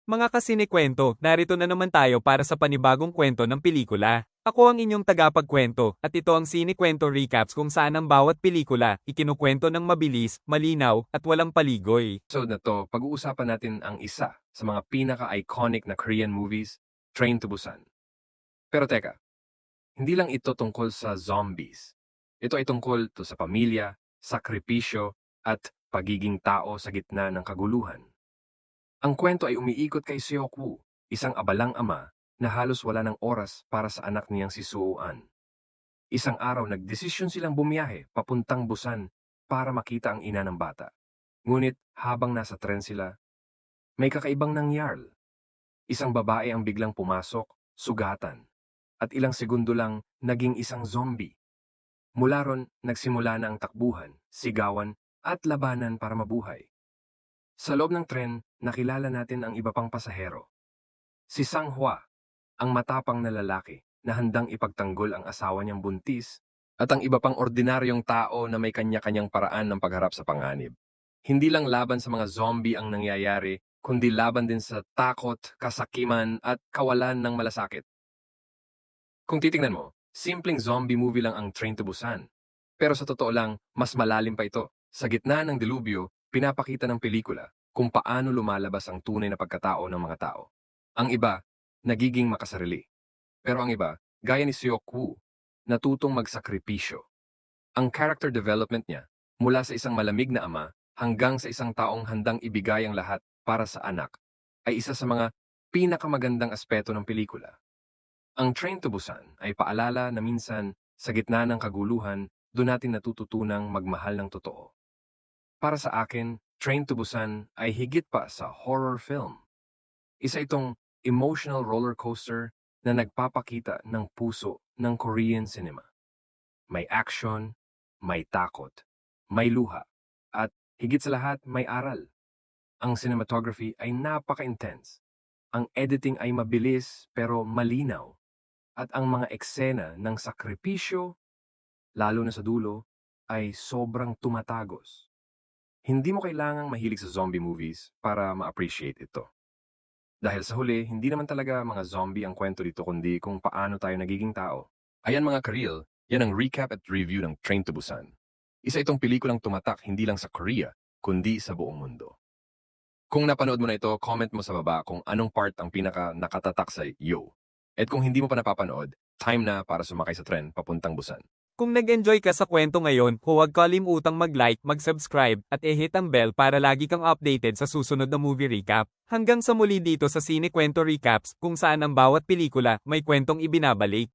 Mga kasinikwento, narito na naman tayo para sa panibagong kwento ng pelikula. Ako ang inyong tagapagkwento, at ito ang Sinikwento Recaps kung saan ang bawat pelikula, ikinukwento ng mabilis, malinaw, at walang paligoy. So na to, pag-uusapan natin ang isa sa mga pinaka-iconic na Korean movies, Train to Busan. Pero teka, hindi lang ito tungkol sa zombies. Ito ay tungkol to sa pamilya, sakripisyo, at pagiging tao sa gitna ng kaguluhan. Ang kwento ay umiikot kay Seok-woo, isang abalang ama na halos wala ng oras para sa anak niyang si Soo-an. Isang araw nagdesisyon silang bumiyahe papuntang Busan para makita ang ina ng bata. Ngunit habang nasa tren sila, may kakaibang nangyari. Isang babae ang biglang pumasok, sugatan, at ilang segundo lang naging isang zombie. Mula ron, nagsimula na ang takbuhan, sigawan, at labanan para mabuhay. Sa loob ng tren, nakilala natin ang iba pang pasahero. Si Sang-hwa, ang matapang na lalaki na handang ipagtanggol ang asawa niyang buntis, at ang iba pang ordinaryong tao na may kanya-kanyang paraan ng pagharap sa panganib. Hindi lang laban sa mga zombie ang nangyayari, kundi laban din sa takot, kasakiman, at kawalan ng malasakit. Kung titingnan mo, simpleng zombie movie lang ang Train to Busan. Pero sa totoo lang, mas malalim pa ito. Sa gitna ng dilubyo, pinapakita ng pelikula kung paano lumalabas ang tunay na pagkatao ng mga tao. Ang iba, nagiging makasarili. Pero ang iba, gaya ni Seok-woo, natutong magsakripisyo. Ang character development niya, mula sa isang malamig na ama hanggang sa isang taong handang ibigay ang lahat para sa anak, ay isa sa mga pinakamagandang aspeto ng pelikula. Ang Train to Busan ay paalala na minsan, sa gitna ng kaguluhan, doon natin natututunang magmahal ng totoo. Para sa akin, Train to Busan ay higit pa sa horror film. Isa itong emotional roller coaster na nagpapakita ng puso ng Korean cinema. May action, may takot, may luha, at higit sa lahat may aral. Ang cinematography ay napaka-intense. Ang editing ay mabilis pero malinaw. At ang mga eksena ng sakripisyo, lalo na sa dulo, ay sobrang tumatagos. Hindi mo kailangang mahilig sa zombie movies para ma-appreciate ito. Dahil sa huli, hindi naman talaga mga zombie ang kwento dito kundi kung paano tayo nagiging tao. Ayan mga kareel, yan ang recap at review ng Train to Busan. Isa itong pelikulang tumatak hindi lang sa Korea, kundi sa buong mundo. Kung napanood mo na ito, comment mo sa baba kung anong part ang pinaka nakatatak sa iyo. At kung hindi mo pa napapanood, time na para sumakay sa tren papuntang Busan. Kung nag-enjoy ka sa kwento ngayon, huwag kalimutang mag-like, mag-subscribe, at i-hit ang bell para lagi kang updated sa susunod na movie recap. Hanggang sa muli dito sa Sinikwento Recaps, kung saan ang bawat pelikula may kwentong ibinabalik.